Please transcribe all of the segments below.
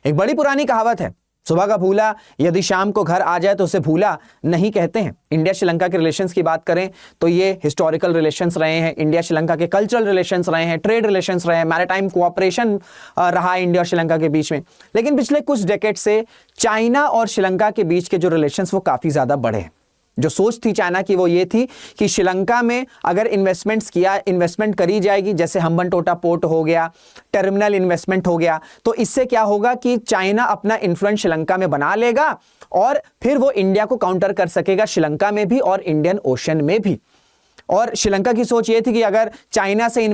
एक बड़ी पुरानी कहावत है, सुबह का भूला यदि शाम को घर आ जाए तो उसे भूला नहीं कहते हैं। इंडिया श्रीलंका के रिलेशंस की बात करें तो ये हिस्टोरिकल रिलेशंस रहे हैं, इंडिया श्रीलंका के कल्चरल रिलेशंस रहे हैं, ट्रेड रिलेशंस रहे हैं, मैरीटाइम कोऑपरेशन रहा है इंडिया और श्रीलंका के बीच में। लेकिन पिछले कुछ डेकेड से चाइना और श्रीलंका के बीच के जो रिलेशंस वो काफी ज्यादा बढ़े हैं। जो सोच थी चाइना की वो ये थी कि श्रीलंका में अगर इन्वेस्टमेंट करी जाएगी, जैसे हम्बनटोटा पोर्ट हो गया, टर्मिनल इन्वेस्टमेंट हो गया, तो इससे क्या होगा कि चाइना अपना इन्फ्लुएंस श्रीलंका में बना लेगा और फिर वो इंडिया को काउंटर कर सकेगा श्रीलंका में भी और इंडियन ओशन में भी। और श्रीलंका की सोच ये थी कि अगर चाइना से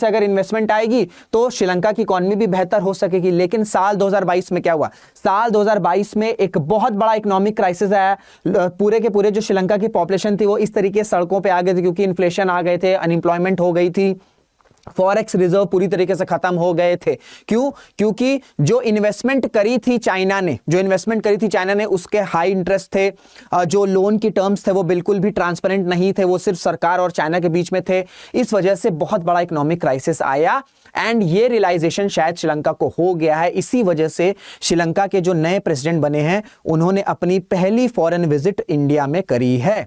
अगर इन्वेस्टमेंट आएगी तो श्रीलंका की इकोनॉमी भी बेहतर हो सकेगी। लेकिन साल 2022 में क्या हुआ? साल 2022 में एक बहुत बड़ा इकोनॉमिक क्राइसिस आया। पूरे के पूरे जो श्रीलंका की पॉपुलेशन थी वो इस तरीके सड़कों पे आ गए थे, क्योंकि इन्फ्लेशन आ गए थे, अनएम्प्लॉयमेंट हो गई थी, फॉरेक्स रिजर्व पूरी तरीके से खत्म हो गए थे। क्यों? क्योंकि जो इन्वेस्टमेंट करी थी चाइना ने उसके हाई इंटरेस्ट थे, जो लोन की टर्म्स थे वो बिल्कुल भी ट्रांसपेरेंट नहीं थे, वो सिर्फ सरकार और चाइना के बीच में थे। इस वजह से बहुत बड़ा इकोनॉमिक क्राइसिस आया एंड ये रियलाइजेशन शायद श्रीलंका को हो गया है। इसी वजह से श्रीलंका के जो नए प्रेसिडेंट बने हैं उन्होंने अपनी पहली फॉरेन विजिट इंडिया में करी है।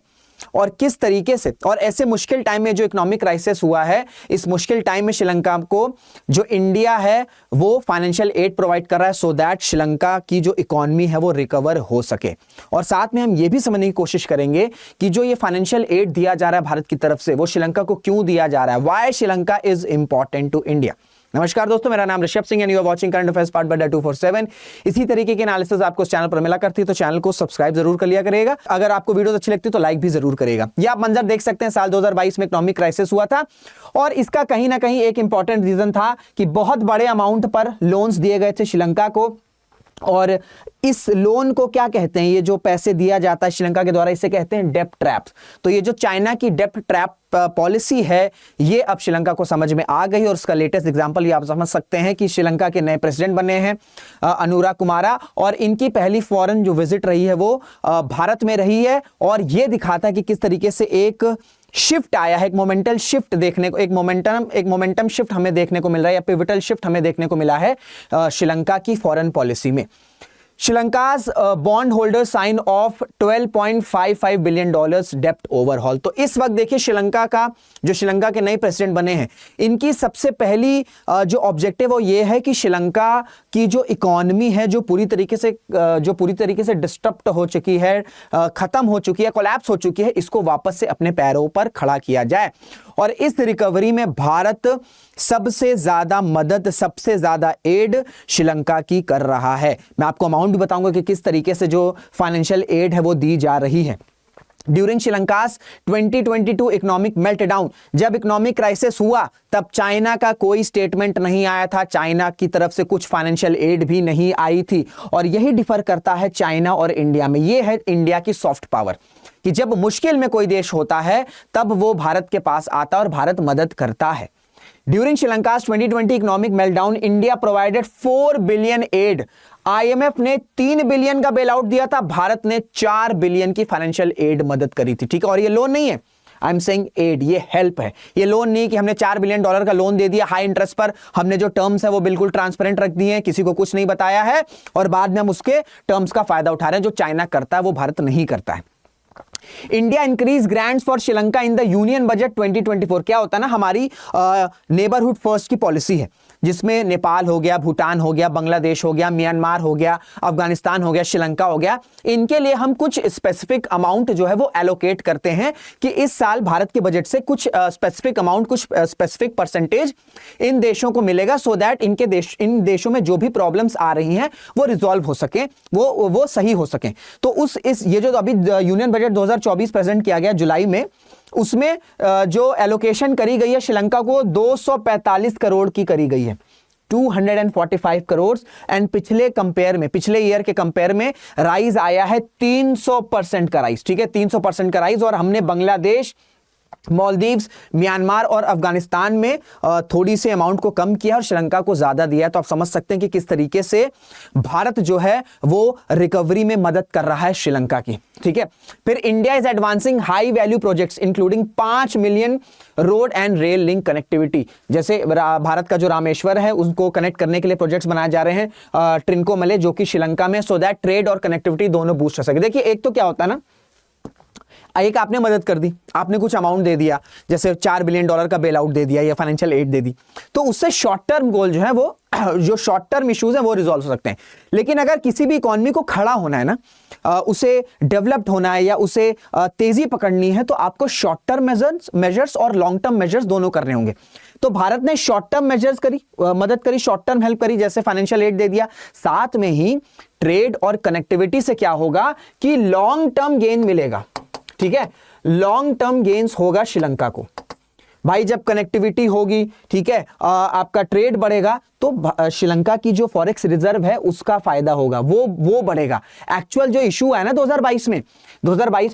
और किस तरीके से, और ऐसे मुश्किल टाइम में जो इकोनॉमिक क्राइसिस हुआ है, इस मुश्किल टाइम में श्रीलंका को जो इंडिया है वो फाइनेंशियल एड प्रोवाइड कर रहा है सो दैट श्रीलंका की जो इकोनॉमी है वो रिकवर हो सके। और साथ में हम ये भी समझने की कोशिश करेंगे कि जो ये फाइनेंशियल एड दिया जा रहा है भारत की तरफ से वो श्रीलंका को क्यों दिया जा रहा है, why Sri Lanka is important to India. नमस्कार दोस्तों, मेरा नाम Rishabh Singh and you are watching current affairs part by 247। इसी तरीके के एनालिसिस आपको इस चैनल पर मिला करती है तो चैनल को सब्सक्राइब जरूर कर लिया करिएगा। अगर आपको वीडियोस अच्छी लगती है तो लाइक भी जरूर करिएगा। ये आप मंजर देख सकते हैं, साल 2022 में इकोनॉमिक क्राइसिस हुआ था और इसका कहीं ना कहीं एक इंपॉर्टेंट रीजन था कि बहुत बड़े अमाउंट पर लोन्स दिए गए थे श्रीलंका को। और इस लोन को क्या कहते हैं, ये जो पैसे दिया जाता है श्रीलंका के द्वारा, इसे कहते हैं डेब्ट ट्रैप। तो ये जो चाइना की डेब्ट ट्रैप पॉलिसी है ये अब श्रीलंका को समझ में आ गई और उसका लेटेस्ट एग्जांपल ये आप समझ सकते हैं कि श्रीलंका के नए प्रेसिडेंट बने हैं अनुरा कुमारा, और इनकी पहली फॉरेन जो विजिट रही है वो भारत में रही है। और ये दिखाता है कि किस तरीके से एक शिफ्ट आया है, एक मोमेंटल शिफ्ट देखने को, एक मोमेंटम शिफ्ट हमें देखने को मिल रहा है या पिवटल शिफ्ट हमें देखने को मिला है श्रीलंका की फॉरेन पॉलिसी में। Sri Lanka's bond holder sign off $12.55 billion डेप्ट ओवरहॉल। तो इस वक्त देखिए श्रीलंका के नए प्रेसिडेंट बने हैं, इनकी सबसे पहली जो ऑब्जेक्टिव वो ये है कि श्रीलंका की जो इकोनॉमी है जो पूरी तरीके से डिस्टर्ब हो चुकी है, खत्म हो चुकी है, कोलैप्स हो चुकी है, इसको वापस से अपने पैरों पर खड़ा किया जाए। और इस रिकवरी में भारत सबसे ज्यादा एड श्रीलंका की कर रहा है। मैं आपको अमाउंट भी बताऊंगा कि किस तरीके से जो फाइनेंशियल एड है वो दी जा रही है। ड्यूरिंग श्रीलंकास 2022 इकोनॉमिक मेल्टडाउन, जब इकोनॉमिक क्राइसिस हुआ तब चाइना का कोई स्टेटमेंट नहीं आया था, चाइना की तरफ से कुछ फाइनेंशियल एड भी नहीं आई थी। और यही डिफर करता है चाइना और इंडिया में। यह है इंडिया की सॉफ्ट पावर कि जब मुश्किल में कोई देश होता है तब वो भारत के पास आता है और भारत मदद करता है। During Sri Lanka's 2020 economic meltdown India provided 4 billion aid. IMF ने 3 बिलियन का बेल आउट दिया था, भारत ने 4 बिलियन की फाइनेंशियल एड मदद करी थी। ठीक है, और ये लोन नहीं है, आई एम सेइंग एड, ये हेल्प है। ये लोन नहीं कि हमने $4 बिलियन का लोन दे दिया हाई इंटरेस्ट पर, हमने जो टर्म्स है वो बिल्कुल ट्रांसपेरेंट रख दिए हैं, किसी को कुछ नहीं बताया है और बाद में हम उसके टर्म्स का फायदा उठा रहे हैं। जो चाइना करता है वो भारत नहीं करता है। India increase grants for Sri Lanka in the union budget 2024। क्या होता है ना, हमारी नेबरहुड फर्स्ट की पॉलिसी है जिसमें नेपाल हो गया, भूटान हो गया, बांग्लादेश हो गया, म्यांमार हो गया, अफगानिस्तान हो गया, श्रीलंका हो गया, इनके लिए हम कुछ स्पेसिफिक अमाउंट जो है वो एलोकेट करते हैं कि इस साल भारत के बजट से कुछ स्पेसिफिक अमाउंट, कुछ स्पेसिफिक परसेंटेज इन देशों को मिलेगा सो दैट इन देशों में जो भी प्रॉब्लम्स आ रही हैं वो रिजॉल्व हो सके, वो सही हो सके। तो ये जो अभी यूनियन बजट 2024 प्रेजेंट किया गया जुलाई में, उसमें जो एलोकेशन करी गई है श्रीलंका को 245 करोड़ की करी गई है, 245 करोड़। एंड पिछले ईयर के कंपेयर में राइज आया है 300% का राइज। ठीक है, 300% का राइज। और हमने बांग्लादेश मालदीव्स, म्यांमार और अफगानिस्तान में थोड़ी सी अमाउंट को कम किया और श्रीलंका को ज्यादा दिया। तो आप समझ सकते हैं कि किस तरीके से भारत जो है वो रिकवरी में मदद कर रहा है श्रीलंका की। ठीक है, फिर India is advancing high value projects including 5 million road and rail link connectivity. जैसे भारत का जो रामेश्वर है उसको कनेक्ट करने के लिए प्रोजेक्ट्स बनाए जा रहे हैं ट्रिंकोमले, जो कि श्रीलंका में, सो दैट ट्रेड और कनेक्टिविटी दोनों बूस्ट हो सके। देखिए, एक तो क्या होता है ना, एक आपने मदद कर दी, आपने कुछ अमाउंट दे दिया, जैसे $4 बिलियन का बेल आउट दे दिया या फाइनेंशियल एड दे दी, तो उससे शॉर्ट टर्म गोल जो है वो जो शॉर्ट टर्म इश्यूज हैं वो रिजॉल्व हो सकते हैं। लेकिन अगर किसी भी इकोनॉमी को खड़ा होना है ना, उसे डेवलप्ड होना है या उसे तेजी पकड़नी है, तो आपको शॉर्ट टर्म मेजर्स और लॉन्ग टर्म मेजर्स दोनों करने होंगे। तो भारत ने शॉर्ट टर्म मेजर्स करी, मदद करी, शॉर्ट टर्म हेल्प करी, जैसे फाइनेंशियल एड दे दिया, साथ में ही ट्रेड और कनेक्टिविटी से क्या होगा कि लॉन्ग टर्म गेन मिलेगा। ठीक है, लॉन्ग टर्म गेन्स होगा श्रीलंका को। भाई जब कनेक्टिविटी होगी, ठीक है, आपका ट्रेड बढ़ेगा, तो श्रीलंका की जो फॉरेक्स रिजर्व है उसका फायदा होगा, वो बढ़ेगा। एक्चुअल जो इशू है ना 2022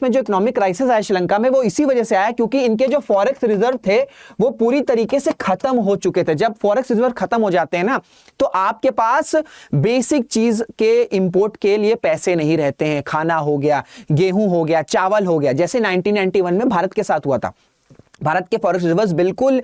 में जो इकोनॉमिक क्राइसिस आया श्रीलंका में, वो इसी वजह से आया क्योंकि इनके जो फॉरेक्स रिजर्व थे वो पूरी तरीके से खत्म हो चुके थे। जब फॉरेक्स रिजर्व खत्म हो जाते हैं ना, तो आपके पास बेसिक चीज के इंपोर्ट के लिए पैसे नहीं रहते हैं। खाना हो गया, गेहूं हो गया, चावल हो गया, जैसे 1991 में भारत के साथ हुआ था। भारत के फॉरेक्स रिजर्व्स बिल्कुल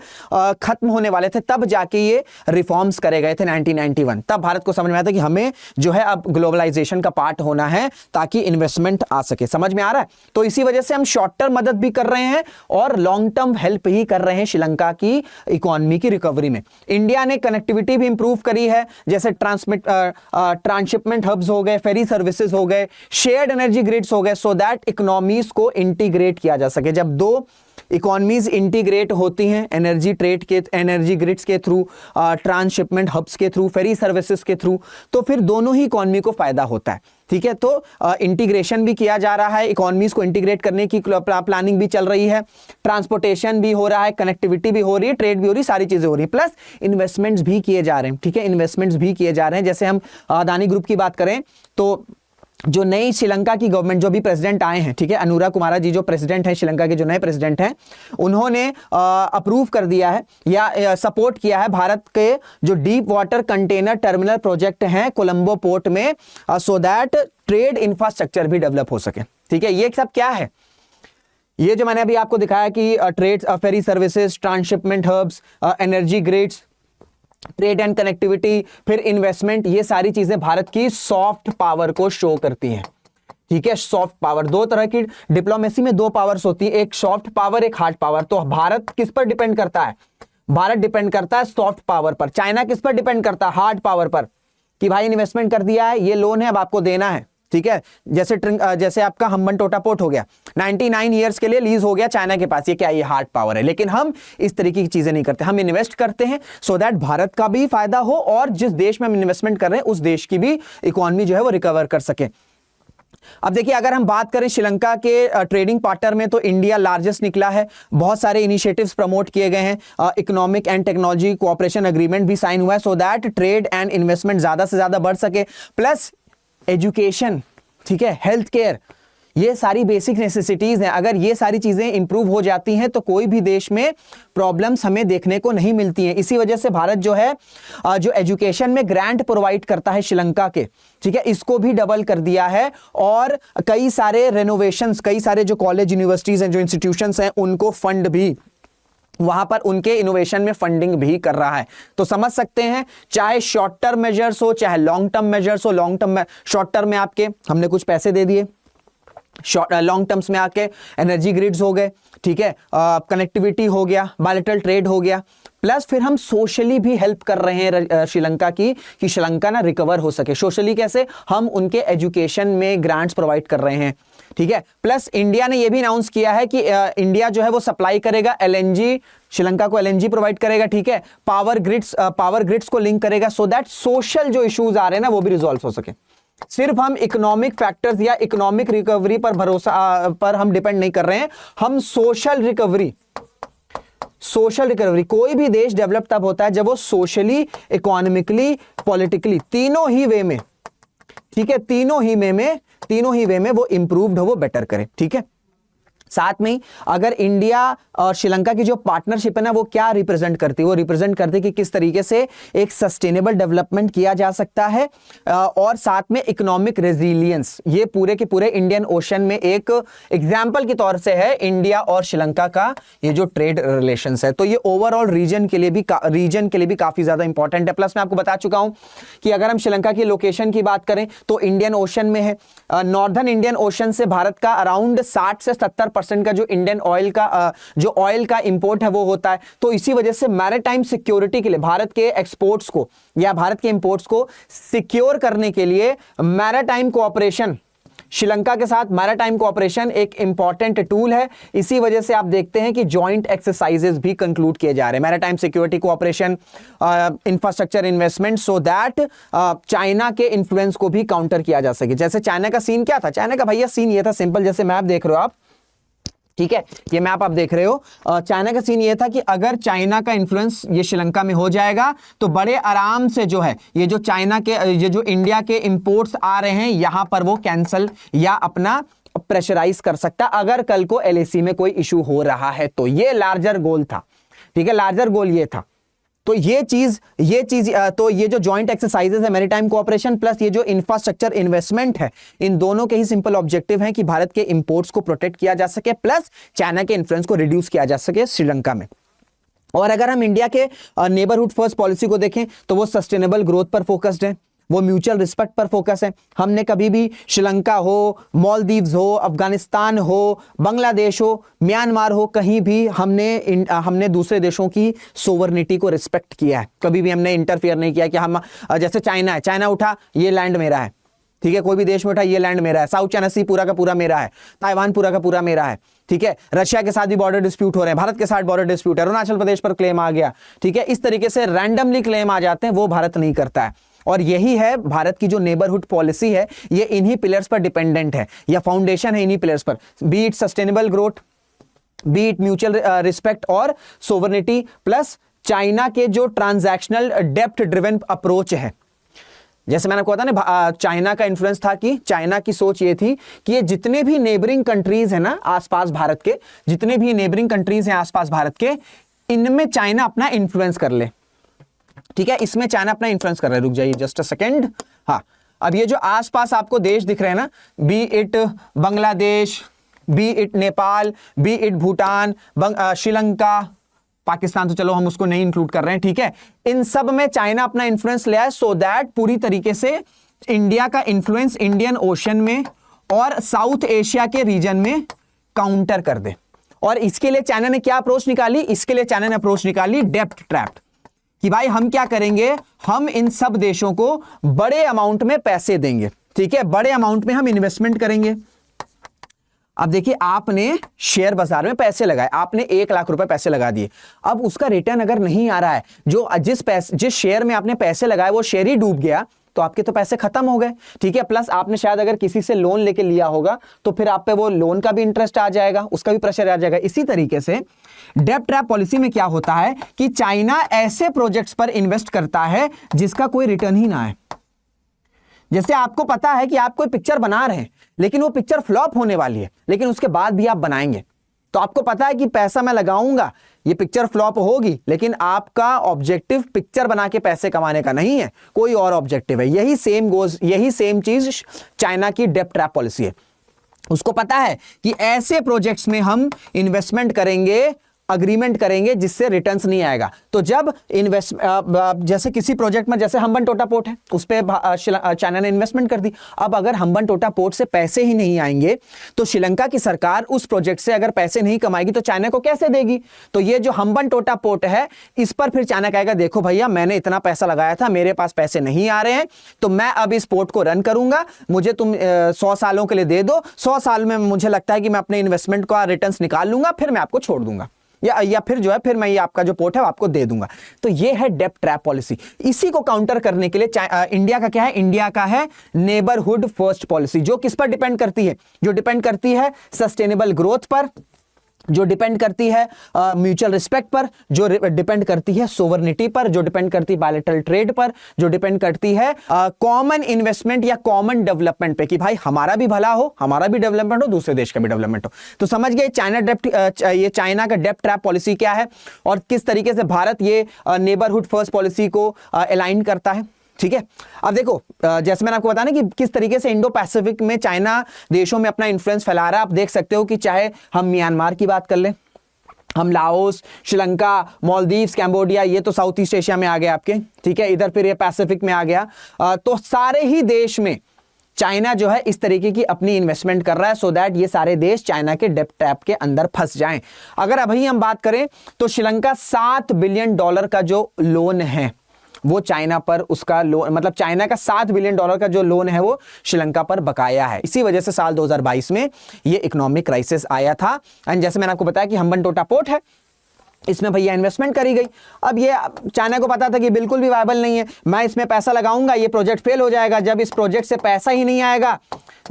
खत्म होने वाले थे, तब जाके ये रिफॉर्म्स करे गए थे 1991। तब भारत को समझ में आया था कि हमें जो है अब ग्लोबलाइजेशन का पार्ट होना है ताकि इन्वेस्टमेंट आ सके। समझ में आ रहा है? तो इसी वजह से हम शॉर्ट टर्म मदद भी कर रहे हैं और लॉन्ग टर्म हेल्प ही कर रहे हैं श्रीलंका की इकोनॉमी की रिकवरी में। इंडिया ने कनेक्टिविटी भी इंप्रूव करी है, जैसे ट्रांसशिपमेंट हब्स हो गए, फेरी सर्विसेज हो गए, शेयर्ड एनर्जी ग्रिड्स हो गए, सो दैट इकोनॉमीज को इंटीग्रेट किया जा सके। जब दो इकोनॉमीज इंटीग्रेट होती हैं एनर्जी ग्रिड्स के थ्रू, ट्रांसशिपमेंट हब्स के थ्रू, फेरी सर्विसेज के थ्रू, तो फिर दोनों ही इकोनॉमी को फायदा होता है। ठीक है, तो इंटीग्रेशन भी किया जा रहा है, इकोनॉमीज को इंटीग्रेट करने की प्लानिंग भी चल रही है, ट्रांसपोर्टेशन भी हो रहा है, कनेक्टिविटी भी हो रही है, ट्रेड भी हो रही है, सारी चीजें हो रही है, प्लस इन्वेस्टमेंट्स भी किए जा रहे हैं। ठीक है, इन्वेस्टमेंट्स भी किए जा रहे हैं। जैसे हम अदानी ग्रुप की बात करें तो जो नई श्रीलंका की गवर्नमेंट, जो भी प्रेसिडेंट आए हैं, ठीक है, अनुरा कुमारा जी जो प्रेसिडेंट हैं श्रीलंका के, जो नए प्रेसिडेंट हैं, उन्होंने अप्रूव कर दिया है या सपोर्ट किया है भारत के जो deep water container terminal project हैं कोलंबो पोर्ट में, सो दैट ट्रेड इंफ्रास्ट्रक्चर भी डेवलप हो सके। ठीक है, ये सब क्या है? ये जो मैंने अभी आपको दिखाया कि trade, ferry services, transshipment hubs, energy grids, trade and connectivity, फिर इन्वेस्टमेंट, ये सारी चीजें भारत की सॉफ्ट पावर को शो करती हैं। ठीक है, सॉफ्ट पावर, दो तरह की डिप्लोमेसी में दो पावर्स होती है, एक सॉफ्ट पावर, एक हार्ड पावर। तो भारत किस पर डिपेंड करता है? भारत डिपेंड करता है सॉफ्ट पावर पर। चाइना किस पर डिपेंड करता है? हार्ड पावर पर, कि भाई इन्वेस्टमेंट कर दिया है, ये लोन है, अब आपको देना है। ठीक है, जैसे आपका हम्बनटोटा पोर्ट हो गया, 99 ईयर्स के लिए लीज हो गया चाइना के पास, ये क्या, ये हार्ड पावर है। लेकिन हम इस तरीके की चीजें नहीं करते, हम इन्वेस्ट करते हैं सो दैट भारत का भी फायदा हो और जिस देश में हम इन्वेस्टमेंट कर रहे हैं उस देश की भी इकोनॉमी जो है वो रिकवर कर सके। अब देखिए, अगर हम बात करें श्रीलंका के ट्रेडिंग पार्टनर में, तो इंडिया लार्जेस्ट निकला है। बहुत सारे इनिशिएटिव्स प्रमोट किए गए हैं, economic and technology cooperation agreement भी साइन हुआ है, so that trade and investment ज्यादा से ज्यादा बढ़ सके। प्लस एजुकेशन, ठीक है, हेल्थ केयर, ये सारी बेसिक नेसेसिटीज हैं। अगर ये सारी चीजें इंप्रूव हो जाती हैं तो कोई भी देश में प्रॉब्लम्स हमें देखने को नहीं मिलती हैं। इसी वजह से भारत जो है जो एजुकेशन में ग्रांट प्रोवाइड करता है श्रीलंका के, ठीक है, इसको भी डबल कर दिया है और कई सारे रेनोवेशंस, कई सारे जो कॉलेज, यूनिवर्सिटीज हैं, जो इंस्टीट्यूशंस हैं, उनको फंड भी वहां पर उनके इनोवेशन में फंडिंग भी कर रहा है। तो समझ सकते हैं, चाहे शॉर्ट टर्म मेजर्स हो, चाहे लॉन्ग टर्म मेजर्स हो, लॉन्ग टर्म में, शॉर्ट टर्म में आपके हमने कुछ पैसे दे दिए, लॉन्ग टर्म्स में आके एनर्जी ग्रिड्स हो गए, ठीक है, कनेक्टिविटी हो गया, बायलैटरल ट्रेड हो गया, प्लस फिर हम सोशली भी हेल्प कर रहे हैं श्रीलंका की, कि श्रीलंका ना रिकवर हो सके। सोशली कैसे? हम उनके एजुकेशन में ग्रांट्स प्रोवाइड कर रहे हैं, ठीक है। प्लस इंडिया ने यह भी अनाउंस किया है कि इंडिया जो है वो सप्लाई करेगा एलएनजी, श्रीलंका को एलएनजी प्रोवाइड करेगा, ठीक है, पावर ग्रिड्स को लिंक करेगा, सो दैट सोशल जो इश्यूज आ रहे हैं ना वो भी रिजॉल्व हो सके। सिर्फ हम इकोनॉमिक फैक्टर्स या इकोनॉमिक रिकवरी पर पर हम डिपेंड नहीं कर रहे हैं, हम सोशल रिकवरी, कोई भी देश डेवलप तब होता है जब वो सोशली, इकोनॉमिकली, पॉलिटिकली, तीनों ही वे में, ठीक है, तीनों ही वे में वो इंप्रूव्ड हो, वो बेटर करे, ठीक है। साथ में ही अगर इंडिया और श्रीलंका की जो पार्टनरशिप है ना, वो क्या रिप्रेजेंट करती है, वो रिप्रेजेंट करती है कि किस तरीके से एक सस्टेनेबल डेवलपमेंट किया जा सकता है और साथ में इकोनॉमिक रेजिलियंस। ये पूरे के पूरे इंडियन ओशन में एक एग्जांपल के तौर से है इंडिया और श्रीलंका का ये जो ट्रेड रिलेशंस है। तो ये ओवरऑल रीजन के लिए भी काफी ज्यादा इंपॉर्टेंट है। प्लस मैं आपको बता चुका हूं कि अगर हम श्रीलंका की लोकेशन की बात करें तो इंडियन ओशन में है। नॉर्दर्न इंडियन ओशन से भारत का अराउंड 60 से 70% का जो इंडियन ऑयल का जो ऑयल का इंपोर्ट है वो होता है। तो इसी वजह से मैरीटाइम सिक्योरिटी के लिए भारत के एक्सपोर्ट्स को या भारत के इंपोर्ट्स को सिक्योर करने के लिए मैरीटाइम कोऑपरेशन, श्रीलंका के साथ मैरीटाइम कोऑपरेशन एक इंपॉर्टेंट टूल है। इसी वजह से आप देखते हैं कि जॉइंट एक्सरसाइजेस भी कंक्लूड किए जा रहे हैं, maritime security cooperation, infrastructure investment, so that China के इन्फ्लुएंस को भी काउंटर किया जा सके। जैसे चाइना का सीन क्या था, चाइना का भैया सीन ये था सिंपल, जैसे मैप देख रहे हो आप, ठीक है, ये मैप आप देख रहे हो, चाइना का सीन ये था कि अगर चाइना का इन्फ्लुएंस ये श्रीलंका में हो जाएगा तो बड़े आराम से जो है ये जो चाइना के ये जो इंडिया के इंपोर्ट्स आ रहे हैं यहां पर वो कैंसिल या अपना प्रेशराइज कर सकता अगर कल को एलएसी में कोई इशू हो रहा है। तो ये लार्जर गोल था, ठीक है, लार्जर गोल ये था। तो ये चीज तो ये जो जॉइंट एक्सरसाइजेस है मैरीटाइम कोऑपरेशन प्लस ये जो इंफ्रास्ट्रक्चर इन्वेस्टमेंट है, इन दोनों के ही सिंपल ऑब्जेक्टिव है कि भारत के इंपोर्ट्स को प्रोटेक्ट किया जा सके प्लस चाइना के इन्फ्लुएंस को रिड्यूस किया जा सके श्रीलंका में। और अगर हम इंडिया के नेबरहुड फर्स्ट पॉलिसी को देखें तो वो सस्टेनेबल ग्रोथ पर फोकस्ड है, वो म्यूचुअल रिस्पेक्ट पर फोकस है। हमने कभी भी श्रीलंका हो, मालदीव्स हो, अफगानिस्तान हो, बांग्लादेश हो, म्यांमार हो, कहीं भी हमने दूसरे देशों की सोवरनिटी को रिस्पेक्ट किया है। कभी भी हमने इंटरफियर नहीं किया कि हम, जैसे चाइना है, चाइना उठा ये लैंड मेरा है, ठीक है, कोई भी देश में उठा ये लैंड मेरा है, साउथ चाइना सी पूरा का पूरा मेरा है, ताइवान पूरा का पूरा मेरा है, ठीक है, रशिया के साथ भी बॉर्डर डिस्प्यूट हो रहे हैं, भारत के साथ बॉर्डर डिस्प्यूट है, अरुणाचल प्रदेश पर क्लेम आ गया, ठीक है, इस तरीके से रैंडमली क्लेम आ जाते हैं, वो भारत नहीं करता है। और यही है भारत की जो नेबरहुड पॉलिसी है, ये इन्हीं पिलर्स पर डिपेंडेंट है या फाउंडेशन है इन्हीं पिलर्स पर, B it sustainable growth, B it mutual respect और सोवरेनिटी प्लस चाइना के जो ट्रांजैक्शनल डेप्थ ड्रिवन अप्रोच है। जैसे मैंने कहा था ना, चाइना का इन्फ्लुएंस था कि चाइना की सोच ये थी कि ये जितने भी नेबरिंग कंट्रीज है ना आसपास भारत के, जितने भी नेबरिंग कंट्रीज हैं आसपास भारत के, इनमें चाइना अपना इन्फ्लुएंस कर ले, ठीक है, इसमें चाइना अपना इन्फ्लुएंस कर रहा है। रुक जाइए जस्ट अ सेकेंड। हाँ, अब ये जो आसपास आपको देश दिख रहे हैं ना, B it Bangladesh, B it Nepal, B it Bhutan, Sri Lanka, Pakistan तो चलो हम उसको नहीं इंक्लूड कर रहे हैं, ठीक है, इन सब में चाइना अपना इन्फ्लुएंस ले आए सो दैट पूरी तरीके से इंडिया का इन्फ्लुएंस इंडियन ओशन में और साउथ एशिया के रीजन में काउंटर कर दे। और इसके लिए चाइना ने क्या अप्रोच निकाली, इसके लिए चाइना ने अप्रोच निकाली डेप्थ ट्रैप, कि भाई हम क्या करेंगे, हम इन सब देशों को बड़े अमाउंट में पैसे देंगे, ठीक है, बड़े अमाउंट में हम इन्वेस्टमेंट करेंगे। अब देखिए, आपने शेयर बाजार में पैसे लगाए, आपने 1 लाख रुपए पैसे लगा दिए, अब उसका रिटर्न अगर नहीं आ रहा है, जिस शेयर में आपने पैसे लगाए वो शेयर ही डूब गया, तो आपके तो पैसे खत्म हो गए, ठीक है, प्लस आपने शायद अगर किसी से लोन लेके लिया होगा तो फिर आप पे वो लोन का भी इंटरेस्ट आ जाएगा, उसका भी प्रेशर आ जाएगा। इसी तरीके से डेब्ट ट्रैप पॉलिसी में क्या होता है कि चाइना ऐसे प्रोजेक्ट्स पर इन्वेस्ट करता है जिसका कोई रिटर्न ही ना है। जैसे आपको पता है कि आप कोई पिक्चर बना रहे हैं लेकिन वो पिक्चर फ्लॉप होने वाली है, लेकिन उसके बाद भी आप बनाएंगे, तो आपको पता है कि पैसा मैं लगाऊंगा, ये पिक्चर फ्लॉप होगी, लेकिन आपका ऑब्जेक्टिव पिक्चर बना के पैसे कमाने का नहीं है, कोई और ऑब्जेक्टिव है। यही सेम चीज चाइना की डेब्ट ट्रैप पॉलिसी है। उसको पता है कि ऐसे प्रोजेक्ट्स में हम इन्वेस्टमेंट करेंगे, अग्रीमेंट करेंगे जिससे रिटर्न्स नहीं आएगा। तो जब जैसे किसी प्रोजेक्ट में, जैसे हम्बनटोटा पोर्ट है, उस पर चाइना ने इन्वेस्टमेंट कर दी, अब अगर हम्बनटोटा पोर्ट से पैसे ही नहीं आएंगे तो श्रीलंका की सरकार उस प्रोजेक्ट से अगर पैसे नहीं कमाएगी तो चाइना को कैसे देगी। तो ये जो हम्बनटोटा पोर्ट है, इस पर फिर चाइना कहेगा देखो भैया, मैंने इतना पैसा लगाया था, मेरे पास पैसे नहीं आ रहे हैं, तो मैं अब इस पोर्ट को रन करूंगा, मुझे तुम 100 सालों के लिए दे दो, 100 साल में मुझे लगता है कि मैं अपने इन्वेस्टमेंट का रिटर्न्स निकाल लूंगा, फिर मैं आपको छोड़ दूंगा, या फिर जो है फिर मैं ये आपका जो पोर्ट है आपको दे दूंगा। तो ये है डेब्ट ट्रैप पॉलिसी। इसी को काउंटर करने के लिए इंडिया का क्या है, इंडिया का है नेबरहुड फर्स्ट पॉलिसी, जो किस पर डिपेंड करती है, जो डिपेंड करती है सस्टेनेबल ग्रोथ पर, जो डिपेंड करती है म्यूचुअल रिस्पेक्ट पर, जो डिपेंड करती है सोवरेनिटी पर, जो डिपेंड करती है बायलैटरल ट्रेड पर, जो डिपेंड करती है कॉमन इन्वेस्टमेंट या कॉमन डेवलपमेंट पे, कि भाई हमारा भी भला हो, हमारा भी डेवलपमेंट हो, दूसरे देश का भी डेवलपमेंट हो। तो समझ गए ये चाइना का डेब्ट ट्रैप पॉलिसी क्या है और किस तरीके से भारत ये नेबरहुड फर्स्ट पॉलिसी को अलाइन करता है। ठीक है, अब देखो जैसे मैंने आपको बताया ना कि किस तरीके से इंडो पैसिफिक में चाइना देशों में अपना इन्फ्लुएंस फैला रहा है। आप देख सकते हो कि चाहे हम म्यांमार की बात कर लें, हम लाओस, श्रीलंका, मालदीव्स, कैम्बोडिया, ये तो साउथ ईस्ट एशिया में आ गया आपके, ठीक है, इधर फिर ये पैसिफिक में आ गया। तो सारे ही देश में चाइना जो है इस तरीके की अपनी इन्वेस्टमेंट कर रहा है सो दैट ये सारे देश चाइना के डेब्ट ट्रैप के अंदर फंस जाएं। अगर अभी हम बात करें तो श्रीलंका $7 बिलियन का जो लोन है वो चाइना पर, उसका लोन मतलब चाइना का $7 बिलियन का जो लोन है वो श्रीलंका पर बकाया है। इसी वजह से साल 2022 में ये इकोनॉमिक क्राइसिस आया था। एंड जैसे मैंने आपको बताया कि हम्बनटोटा पोर्ट है, इसमें भैया इन्वेस्टमेंट करी गई। अब ये चाइना को पता था कि बिल्कुल भी वायबल नहीं है, मैं इसमें पैसा लगाऊंगा ये प्रोजेक्ट फेल हो जाएगा। जब इस प्रोजेक्ट से पैसा ही नहीं आएगा,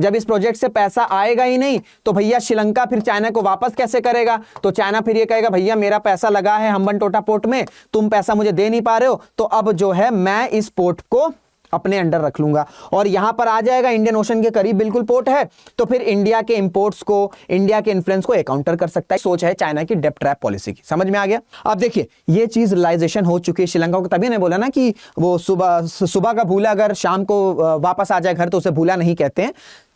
जब इस प्रोजेक्ट से पैसा आएगा ही नहीं तो भैया श्रीलंका फिर चाइना को वापस कैसे करेगा। तो चाइना फिर ये कहेगा भैया मेरा पैसा लगा है हम्बनटोटा पोर्ट में, तुम पैसा मुझे दे नहीं पा रहे हो, तो अब जो है मैं इस पोर्ट को अपने अंडर रख लूंगा और यहां पर आ जाएगा, इंडियन ओशन के करीब बिल्कुल पोर्ट है, तो फिर इंडिया के इंपोर्ट्स को, इंडिया के इन्फ्लुएंस को काउंटर कर सकता है। सोच है चाइना की डेब्ट ट्रैप पॉलिसी की। समझ में आ गया। अब देखिए ये चीज रियलाइजेशन हो चुकी है श्रीलंका को, तभी ने बोला ना कि वो सुबह का भूला अगर शाम को वापस आ जाए घर तो उसे भूला नहीं कहते हैं।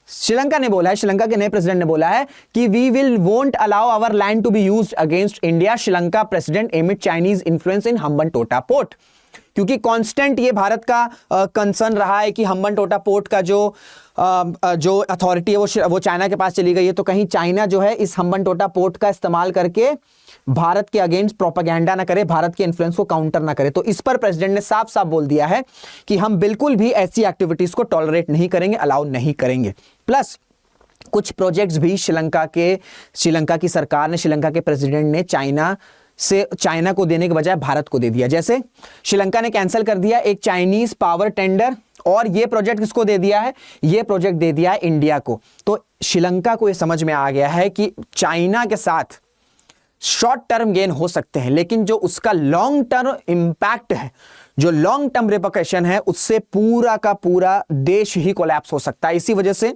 श्रीलंका ने बोला है, श्रीलंका के नए प्रेसिडेंट ने बोला है कि we will won't allow our land to be used against India, Sri Lanka president amid Chinese influence in Hambantota port. क्योंकि कांस्टेंट ये भारत का कंसर्न रहा है कि हम्बनटोटा पोर्ट का जो अथॉरिटी है वो चाइना के पास चली गई है, तो कहीं चाइना जो है इस हम्बनटोटा पोर्ट का इस्तेमाल करके भारत के अगेंस्ट प्रोपेगेंडा ना करे, भारत के इन्फ्लुएंस को काउंटर ना करे। तो इस पर प्रेसिडेंट ने साफ साफ बोल दिया है कि हम बिल्कुल भी ऐसी एक्टिविटीज को टॉलरेट नहीं करेंगे, अलाउ नहीं करेंगे। प्लस कुछ प्रोजेक्ट्स भी श्रीलंका की सरकार ने, श्रीलंका के प्रेसिडेंट ने चाइना को देने के बजाय भारत को दे दिया। जैसे श्रीलंका ने कैंसिल कर दिया एक चाइनीज पावर टेंडर, और ये प्रोजेक्ट किसको दे दिया है, ये प्रोजेक्ट दे दिया है इंडिया को। तो श्रीलंका को ये समझ में आ गया है कि चाइना के साथ शॉर्ट टर्म गेन हो सकते हैं, लेकिन जो उसका लॉन्ग टर्म इंपैक्ट है, जो लॉन्ग टर्म रिपरकशन है, उससे पूरा का पूरा देश ही कोलैप्स हो सकता है। इसी वजह से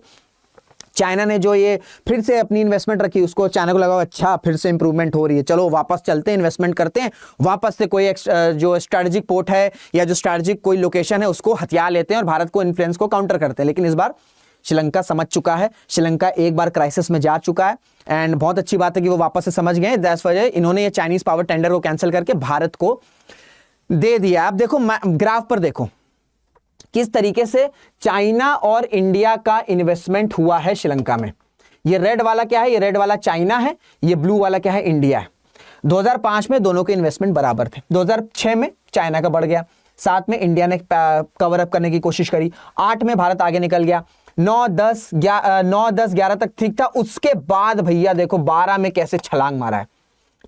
चाइना ने जो ये फिर से अपनी इन्वेस्टमेंट रखी, उसको चाइना को लगा अच्छा फिर से इंप्रूवमेंट हो रही है, चलो वापस चलते हैं, इन्वेस्टमेंट करते हैं, वापस से कोई जो स्ट्रैटेजिक पोर्ट है या जो स्ट्रैटेजिक कोई लोकेशन है उसको हथिया लेते हैं और भारत को इन्फ्लुएंस को काउंटर करते हैं। लेकिन इस बार श्रीलंका समझ चुका है, श्रीलंका एक बार क्राइसिस में जा चुका है एंड बहुत अच्छी बात है कि वो वापस से समझ गए। दैट्स वजह इन्होंने ये चाइनीज पावर टेंडर को कैंसिल करके भारत को दे दिया। अब देखो ग्राफ पर देखो किस तरीके से चाइना और इंडिया का इन्वेस्टमेंट हुआ है श्रीलंका में। ये रेड वाला क्या है, ये रेड वाला चाइना है, ये ब्लू वाला क्या है, इंडिया है। 2005 में दोनों के इन्वेस्टमेंट बराबर थे, 2006 में चाइना का बढ़ गया, 7 में इंडिया ने कवर अप करने की कोशिश करी, 8 में भारत आगे निकल गया, 9, 10, 11 तक ठीक था। उसके बाद भैया देखो 12 में कैसे छलांग मारा है,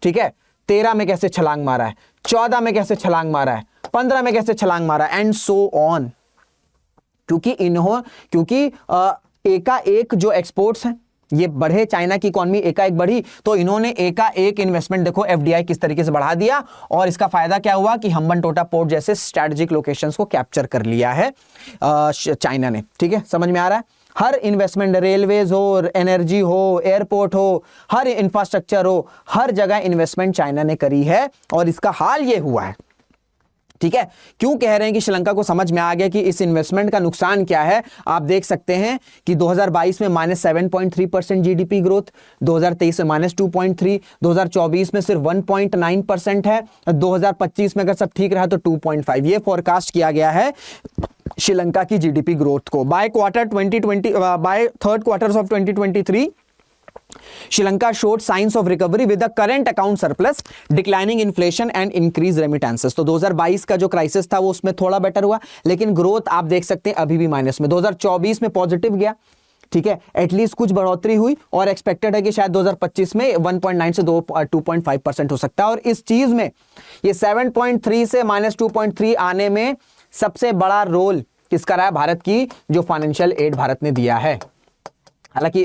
ठीक है, 13 में कैसे छलांग मारा है, 14 में कैसे छलांग मारा है, 15 में कैसे छलांग मारा है एंड सो ऑन। क्योंकि एकाएक जो एक्सपोर्ट्स हैं ये बढ़े, चाइना की इकोनॉमी एकाएक बढ़ी, तो इन्होंने एकाएक इन्वेस्टमेंट देखो एफडीआई किस तरीके से बढ़ा दिया और इसका फायदा क्या हुआ कि हम्बनटोटा पोर्ट जैसे स्ट्रैटेजिक लोकेशंस को कैप्चर कर लिया है चाइना ने। ठीक है, समझ में आ रहा है। हर इन्वेस्टमेंट, रेलवेज हो, एनर्जी हो, एयरपोर्ट हो, हर इंफ्रास्ट्रक्चर हो, हर जगह इन्वेस्टमेंट चाइना ने करी है और इसका हाल ये हुआ है। ठीक है, क्यों कह रहे हैं कि श्रीलंका को समझ में आ गया कि इस इन्वेस्टमेंट का नुकसान क्या है। आप देख सकते हैं कि 2022 में -7.3% जीडीपी ग्रोथ, 2023 में -2.3, 2024 में सिर्फ 1.9% है, 2025 में अगर सब ठीक रहा तो 2.5। ये फोरकास्ट किया गया है श्रीलंका की जीडीपी ग्रोथ को। By third quarter of 2023 Sri showed signs of recovery with the current account surplus, declining inflation and increased remittances। तो 2022 का जो क्राइसिस था वो उसमें थोड़ा बेटर हुआ, लेकिन ग्रोथ आप देख सकते हैं अभी भी माइनस में। 2024 में पॉजिटिव गया, ठीक है, एटलीस्ट कुछ बढ़ोतरी हुई और एक्सपेक्टेड है कि शायद 2025 में 1.9 से 2.5% हो सकता है। और इस चीज में ये 7.3 से -2.3 आने में सबसे बड़ा रोल किसका रहा है, भारत की जो फाइनेंशियल एड भारत ने दिया है। हालांकि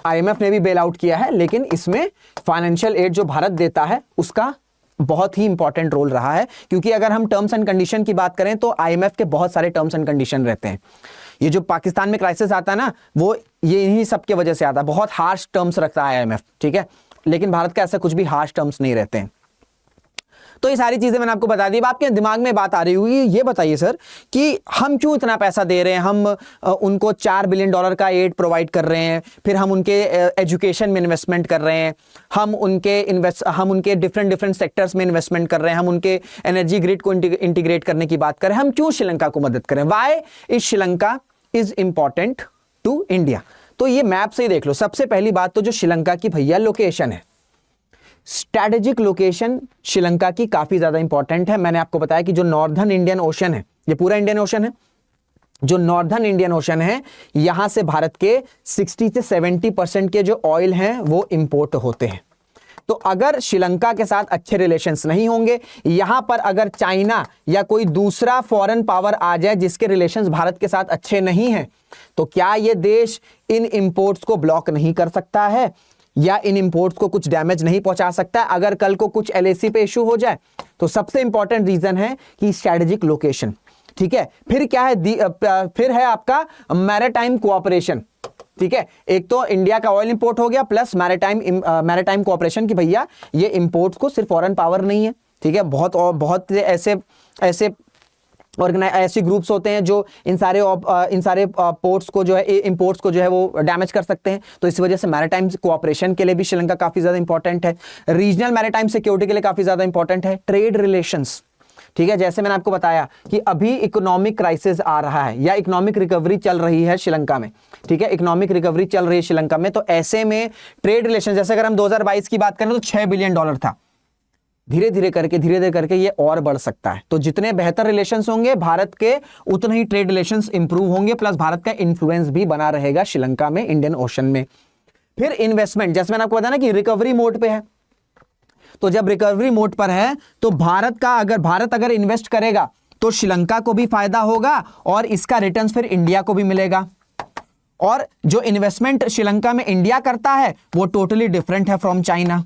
IMF ने भी बेल आउट किया है, लेकिन इसमें फाइनेंशियल एड जो भारत देता है उसका बहुत ही इंपॉर्टेंट रोल रहा है, क्योंकि अगर हम टर्म्स एंड कंडीशन की बात करें तो IMF के बहुत सारे टर्म्स एंड कंडीशन रहते हैं। ये जो पाकिस्तान में क्राइसिस आता है ना, वो ये इन्हीं सब की वजह से आता है। बहुत हार्श टर्म्स रखता है IMF, ठीक है, लेकिन भारत का ऐसा कुछ भी हार्श टर्म्स नहीं रहते हैं। तो ये सारी चीजें मैंने आपको बता दी। अब आपके दिमाग में बात आ रही होगी, ये बताइए सर कि हम क्यों इतना पैसा दे रहे हैं, हम उनको $4 बिलियन का एड प्रोवाइड कर रहे हैं, फिर हम उनके एजुकेशन में इन्वेस्टमेंट कर रहे हैं, हम उनके डिफरेंट सेक्टर्स में इन्वेस्टमेंट कर रहे हैं, हम उनके एनर्जी ग्रिड को इंटीग्रेट करने की बात करें, हम क्यों श्रीलंका को मदद करें? Why is Sri Lanka is important to India? तो ये मैप से ही देख लो। सबसे पहली बात तो जो श्रीलंका की भैया लोकेशन है, स्ट्रैटेजिक लोकेशन श्रीलंका की काफी ज्यादा इंपॉर्टेंट है। मैंने आपको बताया कि जो नॉर्दर्न इंडियन ओशन है, ये पूरा इंडियन ओशन है, जो नॉर्दर्न इंडियन ओशन है, यहां से भारत के 60 से 70% के जो ऑयल हैं वो इंपोर्ट होते हैं। तो अगर श्रीलंका के साथ अच्छे रिलेशंस नहीं होंगे, यहां पर अगर चाइना या कोई दूसरा फॉरेन पावर आ जाए जिसके रिलेशंस भारत के साथ अच्छे नहीं हैं, तो क्या ये देश इन इंपोर्ट्स को ब्लॉक नहीं कर सकता है या इन इंपोर्ट्स को कुछ डैमेज नहीं पहुंचा सकता है अगर कल को कुछ LAC पे इशू हो जाए? तो सबसे इंपॉर्टेंट रीजन है कि स्ट्रेटेजिक लोकेशन, ठीक है। फिर क्या है? फिर है आपका मैरीटाइम कोऑपरेशन, ठीक है। एक तो इंडिया का ऑयल इंपोर्ट हो गया, प्लस मैरीटाइम कोऑपरेशन की भैया ये इंपोर्ट्स को सिर्फ फॉरेन पावर नहीं है, ठीक है, बहुत ऐसे ऐसे ग्रुप्स होते हैं जो इन सारे पोर्ट्स को जो है, इंपोर्ट्स को जो है वो डैमेज कर सकते हैं। तो इस वजह से मैरीटाइम कोऑपरेशन के लिए भी श्रीलंका काफी ज्यादा इंपॉर्टेंट है। रीजनल मैरीटाइम सिक्योरिटी के लिए काफी ज्यादा इंपॉर्टेंट है। ट्रेड रिलेशंस, ठीक है, जैसे मैंने आपको बताया कि अभी इकोनॉमिक क्राइसिस आ रहा है या इकोनॉमिक रिकवरी चल रही है श्रीलंका में, ठीक है, इकोनॉमिक रिकवरी चल रही है श्रीलंका में। तो ऐसे में ट्रेड रिलेशन, जैसे अगर हम 2022 की बात करें तो $6 बिलियन था, धीरे धीरे करके ये और बढ़ सकता है। तो जितने बेहतर रिलेशंस होंगे भारत के, उतने ही ट्रेड रिलेशंस इंप्रूव होंगे, प्लस भारत का इन्फ्लुएंस भी बना रहेगा श्रीलंका में, इंडियन ओशन में। फिर इन्वेस्टमेंट, जैसे मैंने आपको बताया ना कि रिकवरी मोड पे है, तो जब रिकवरी मोड पर है तो भारत अगर इन्वेस्ट करेगा तो श्रीलंका को भी फायदा होगा और इसका रिटर्न्स फिर इंडिया को भी मिलेगा। और जो इन्वेस्टमेंट श्रीलंका में इंडिया करता है वो टोटली डिफरेंट है फ्रॉम चाइना।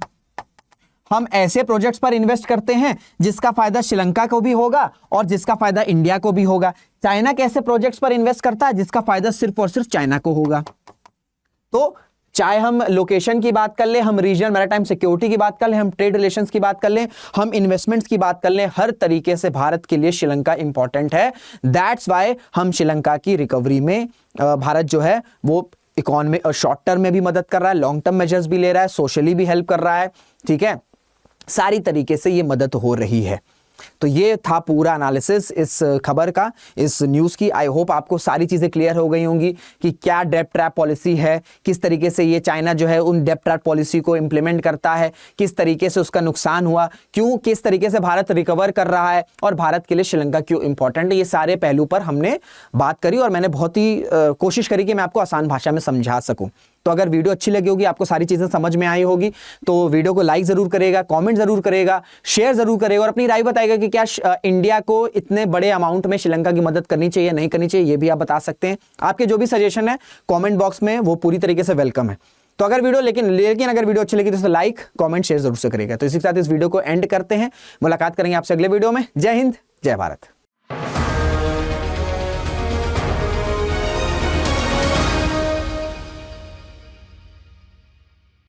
हम ऐसे प्रोजेक्ट्स पर इन्वेस्ट करते हैं जिसका फायदा श्रीलंका को भी होगा और जिसका फायदा इंडिया को भी होगा। चाइना कैसे प्रोजेक्ट्स पर इन्वेस्ट करता है जिसका फायदा सिर्फ और सिर्फ चाइना को होगा। तो चाहे हम लोकेशन की बात कर लें, हम रीजनल मैरीटाइम सिक्योरिटी की बात कर लें, हम ट्रेड रिलेशंस की बात कर लें, हम इन्वेस्टमेंट्स की बात कर लें, हर तरीके से भारत के लिए श्रीलंका इंपॉर्टेंट है। दैट्स वाई हम श्रीलंका की रिकवरी में भारत जो है वो इकोनॉमी शॉर्ट टर्म में भी मदद कर रहा है, लॉन्ग टर्म मेजर्स भी ले रहा है, सोशली भी हेल्प कर रहा है, ठीक है, सारी तरीके से ये मदद हो रही है। तो ये था पूरा एनालिसिस इस खबर का, इस न्यूज़ की। आई होप आपको सारी चीज़ें क्लियर हो गई होंगी कि क्या डेब्ट ट्रैप पॉलिसी है, किस तरीके से ये चाइना जो है उन डेब्ट ट्रैप पॉलिसी को इंप्लीमेंट करता है, किस तरीके से उसका नुकसान हुआ, क्यों, किस तरीके से भारत रिकवर कर रहा है और भारत के लिए श्रीलंका क्यों इंपॉर्टेंट है। ये सारे पहलू पर हमने बात करी और मैंने बहुत ही कोशिश करी कि मैं आपको आसान भाषा में समझा सकूँ। तो अगर वीडियो अच्छी लगी होगी, आपको सारी चीज़ें समझ में आई होगी, तो वीडियो को लाइक ज़रूर करेगा, कमेंट ज़रूर करेगा, शेयर ज़रूर करेगा और अपनी राय बताएगा कि क्या इंडिया को इतने बड़े अमाउंट में श्रीलंका की मदद करनी चाहिए, नहीं करनी चाहिए, ये भी आप बता सकते हैं। आपके जो भी सजेशन है कमेंट बॉक्स में वो पूरी तरीके से वेलकम है। तो अगर वीडियो लेकिन अगर वीडियो अच्छी लगी तो लाइक, कमेंट, शेयर जरूर से करेगा। तो इसी के साथ इस वीडियो को एंड करते हैं, मुलाकात करेंगे आपसे अगले वीडियो में। जय हिंद, जय भारत।